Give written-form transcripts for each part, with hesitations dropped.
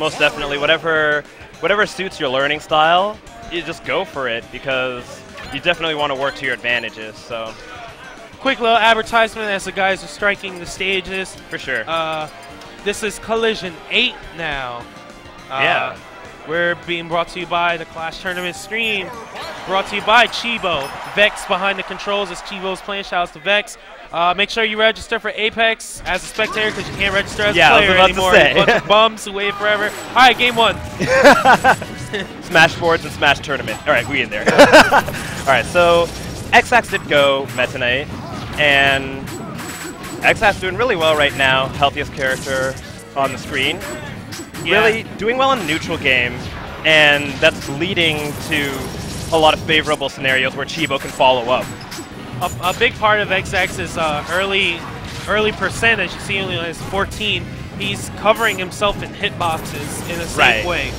most definitely. Whatever suits your learning style, you just go for it because you definitely want to work to your advantages. So, quick little advertisement as the guys are striking the stages. For sure. This is Collision 8 now. Yeah. We're being brought to you by the Clash Tournament stream. Brought to you by Chibo. Vex behind the controls as Chibo's playing. Shoutouts to Vex. Make sure you register for Apex as a spectator because you can't register as a player anymore. A bunch of bums who wait forever. All right, game 1. Smash Boards and Smash Tournament. All right, we in there. All right, so Xzax did go Meta Knight, and Xzax doing really well right now. Healthiest character on the screen. Yeah. Really doing well in the neutral game, and that's leading to a lot of favorable scenarios where Chibo can follow up. A big part of Xzax's early percent, as you see, only has 14. He's covering himself in hitboxes in a safe way.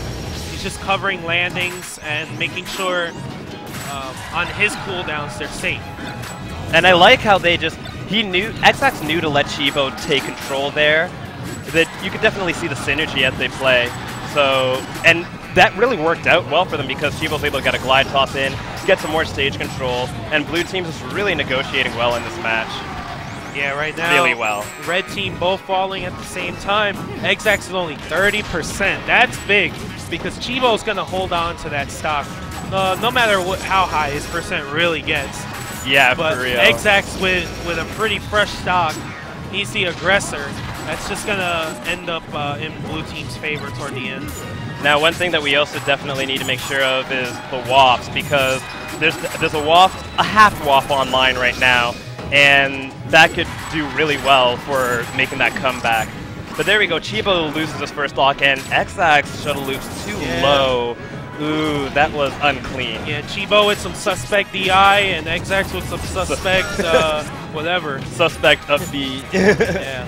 He's just covering landings and making sure on his cooldowns they're safe. And I like how Xzax knew to let Chibo take control there. That you could definitely see the synergy as they play. So, and that really worked out well for them because Chibo was able to get a glide toss in, get some more stage control, and blue team's just really negotiating well in this match. Yeah, right now, really well. Red team both falling at the same time. Xzax is only 30%. That's big because Chibo's going to hold on to that stock no matter how high his percent really gets. Yeah, but for real. Xzax with a pretty fresh stock, he's the aggressor. That's just going to end up in blue team's favor toward the end. Now, one thing that we also definitely need to make sure of is the wafts, because there's a half waft online right now, and that could do really well for making that comeback. But there we go. Chibo loses his first stock, and Xzax shuttle loops too low. Ooh, that was unclean. Yeah, Chibo with some suspect DI, and Xzax with some suspect whatever. Suspect of B. Yeah.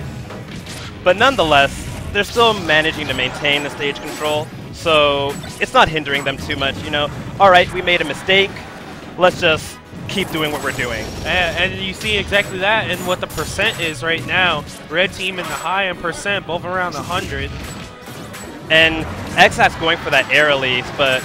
But nonetheless, they're still managing to maintain the stage control, so it's not hindering them too much. You know, all right, we made a mistake. Let's just keep doing what we're doing. And you see exactly that and what the percent is right now. Red team in the high and percent, both around 100. And Xzax going for that air release, but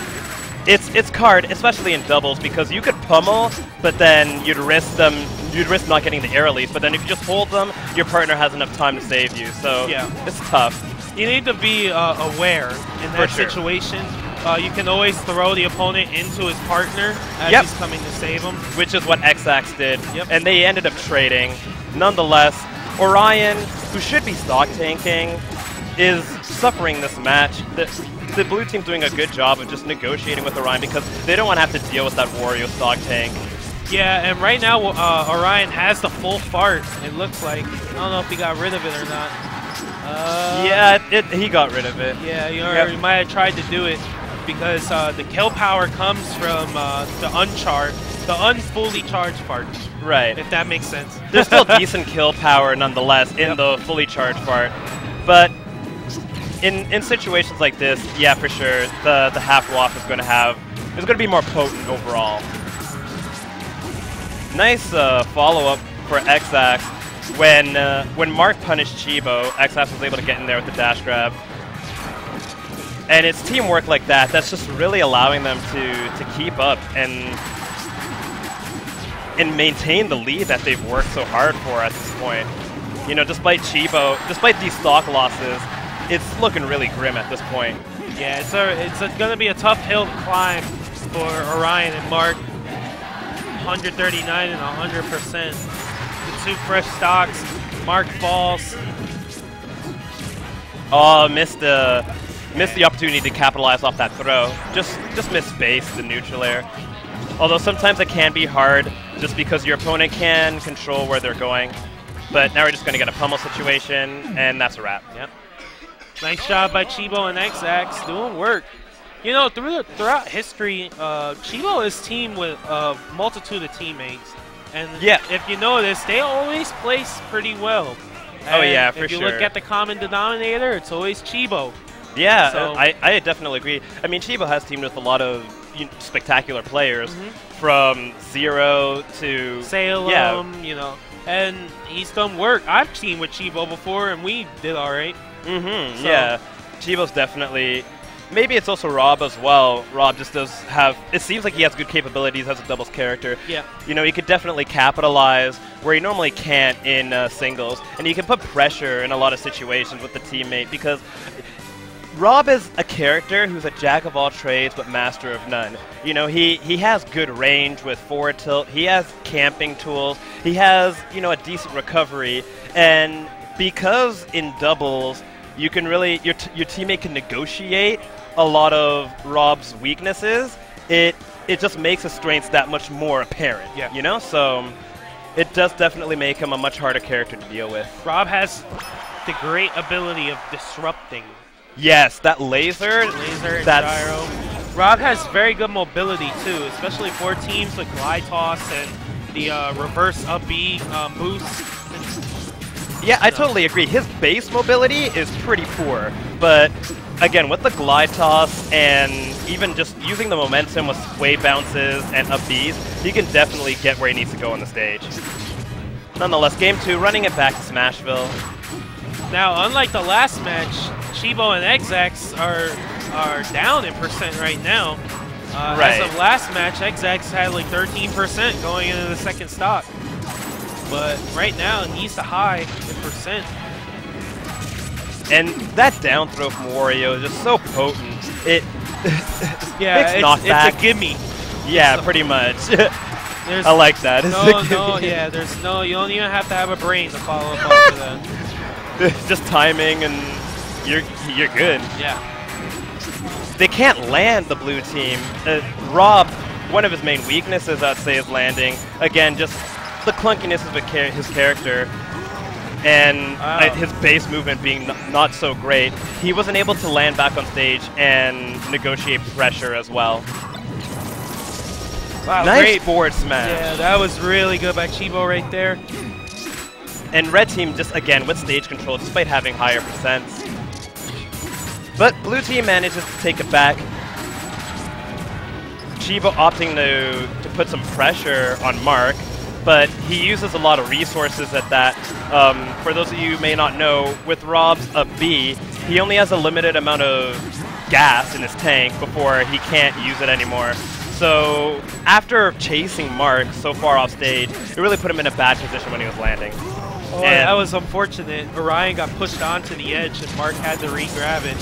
it's hard, especially in doubles, because you could pummel, but then you'd risk not getting the air release. But then if you just hold them, your partner has enough time to save you. So yeah, it's tough. You need to be aware in that situation. You can always throw the opponent into his partner as he's coming to save him. Which is what Xzax did. And they ended up trading. Nonetheless, Orion, who should be stock tanking, is suffering this match. The blue team's doing a good job of just negotiating with Orion because they don't want to have to deal with that Wario stock tank. Yeah, and right now Orion has the full fart, it looks like. I don't know if he got rid of it or not. Yeah, he got rid of it. Yeah, he might have tried to do it because the kill power comes from the unfully charged part. Right. If that makes sense. There's still decent kill power nonetheless in the fully charged part. But in situations like this, yeah, for sure, the half waft is going to be more potent overall. Nice follow-up for Xzax. When Marc punished Chibo, Xzax was able to get in there with the dash grab. And it's teamwork like that that's just really allowing them to keep up and maintain the lead that they've worked so hard for at this point. You know, despite these stock losses, it's looking really grim at this point. Yeah, it's going to be a tough hill to climb for Orion and Marc. 139 and 100%. The two fresh stocks. Marc falls. Oh, missed the opportunity to capitalize off that throw. Just missed space, the neutral air. Although sometimes it can be hard just because your opponent can control where they're going. But now we're just going to get a pummel situation, and that's a wrap. Yep. Nice job by Chibo and Xzax, doing work. You know, throughout history, Chibo is teamed with a multitude of teammates. And if you notice, they always place pretty well. And oh yeah, for sure. If you look at the common denominator, it's always Chibo. Yeah, so I definitely agree. I mean, Chibo has teamed with a lot of spectacular players, from Zero to Salem, you know, and he's done work. I've teamed with Chibo before, and we did all right. Yeah. Chibo's definitely... Maybe it's also Rob as well. Rob just does have... It seems like he has good capabilities as a doubles character. Yeah. You know, he could definitely capitalize where he normally can't in singles. And he can put pressure in a lot of situations with the teammate because Rob is a character who's a jack of all trades but master of none. You know, he has good range with forward tilt. He has camping tools. He has, you know, a decent recovery. And because in doubles, you can really... Your teammate can negotiate a lot of Rob's weaknesses, it just makes his strengths that much more apparent, you know? So it does definitely make him a much harder character to deal with. Rob has the great ability of disrupting. Yes, that laser And gyro. Rob has very good mobility too, especially for teams with glide toss and the reverse up B boost. Yeah, I totally agree. His base mobility is pretty poor, but again, with the glide toss and even just using the momentum with wave bounces and up Bs, he can definitely get where he needs to go on the stage. Nonetheless, Game 2, running it back to Smashville. Now, unlike the last match, Chibo and Xzax are down in percent right now. As of last match, Xzax had like 13% going into the second stock. But right now, he's the high in percent. And that down throw from Wario is just so potent. Yeah, it's a gimme. Yeah, so pretty much. I like that. You don't even have to have a brain to follow up after that. Just timing and you're good. Yeah. They can't land the blue team. Rob, one of his main weaknesses, I'd say, is landing. Again, just the clunkiness of his character and his base movement being not so great. He wasn't able to land back on stage and negotiate pressure as well. Wow, nice great forward smash. Yeah, that was really good by Chibo right there. And red team just, again, with stage control, despite having higher percents. But blue team manages to take it back. Chibo opting to put some pressure on Marc, but he uses a lot of resources at that. For those of you who may not know, with Rob's up B, he only has a limited amount of gas in his tank before he can't use it anymore. So after chasing Marc so far off stage, it really put him in a bad position when he was landing. Oh, that was unfortunate. Orion got pushed onto the edge and Marc had to re-grab it.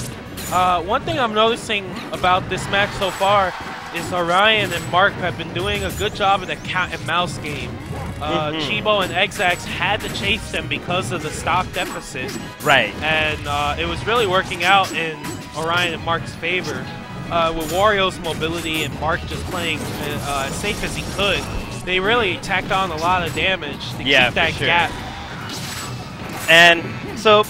One thing I'm noticing about this match so far is Orion and Marc have been doing a good job of the cat and mouse game. Chibo and Xzax had to chase them because of the stock deficit. Right. And it was really working out in Orion and Marc's favor. With Wario's mobility and Marc just playing as safe as he could, they really tacked on a lot of damage to keep that gap. And so,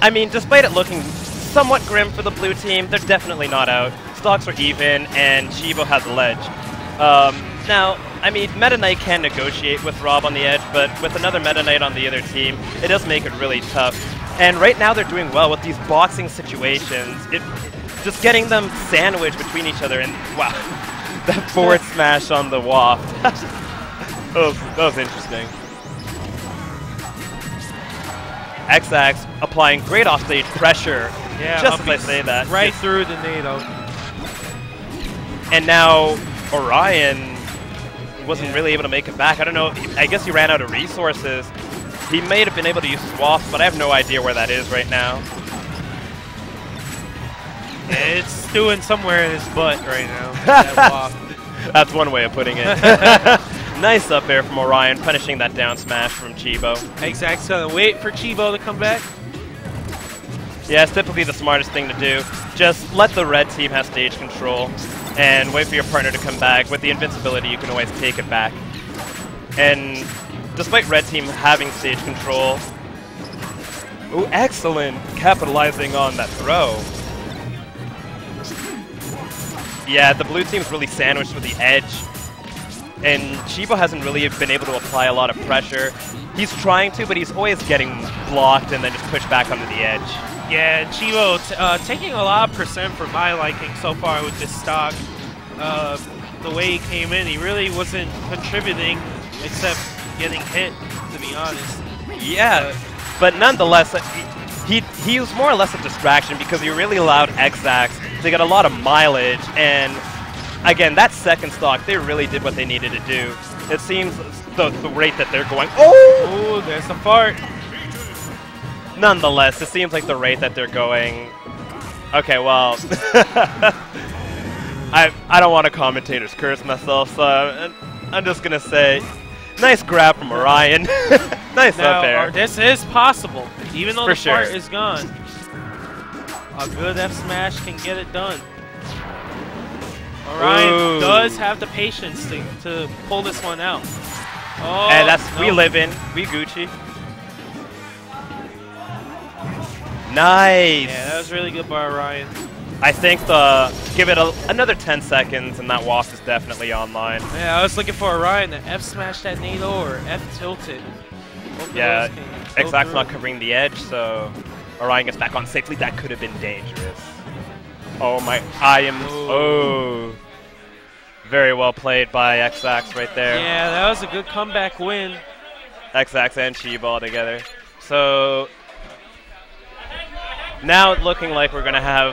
I mean, despite it looking somewhat grim for the blue team, they're definitely not out. Stocks are even, and Chibo has the ledge. Now, I mean, Meta Knight can negotiate with Rob on the edge, but with another Meta Knight on the other team, it does make it really tough. And right now they're doing well with these boxing situations. Just getting them sandwiched between each other, and wow, that forward smash on the waft. that was interesting. Xzax applying great offstage pressure, just as I say that. Right through the NATO. And now Orion wasn't really able to make it back. I don't know, I guess he ran out of resources. He may have been able to use swaps, but I have no idea where that is right now. It's stewing somewhere in his butt right now. That That's one way of putting it. Nice up air from Orion, punishing that down smash from Chibo. Xzax gonna wait for Chibo to come back. Yeah, it's typically the smartest thing to do. Just let the red team have stage control and wait for your partner to come back. With the invincibility, you can always take it back. And despite red team having stage control, ooh, excellent capitalizing on that throw. Yeah, the blue team's really sandwiched with the edge. And Chibo hasn't really been able to apply a lot of pressure. He's trying to, but he's always getting blocked and then just pushed back onto the edge. Yeah, and Chibo taking a lot of percent for my liking so far with this stock. The way he came in, he really wasn't contributing except getting hit, to be honest. Yeah, but nonetheless, he he was more or less a distraction because he really allowed Xzax to get a lot of mileage. And again, that second stock, they really did what they needed to do. It seems the rate that they're going. Oh! Ooh, there's the fart. Nonetheless, it seems like the rate that they're going. Okay, well, I don't want to commentator's curse myself, so I'm just gonna say, nice grab from Orion. Nice now, up air. This is possible, even though For the fart sure. is gone. A good F smash can get it done. Orion does have the patience to pull this one out. Oh, And that's no. we live in, we Gucci. Nice. Yeah, that was really good by Orion. I think give it another 10 seconds and that walk is definitely online. Yeah, I was looking for Orion to F smash that NATO or F tilted. Yeah, Xzax not covering the edge, so Orion gets back on safely. That could have been dangerous. Oh my, oh. Very well played by Xzax right there. Yeah, that was a good comeback win. Xzax and Chibo together. So now looking like we're going to have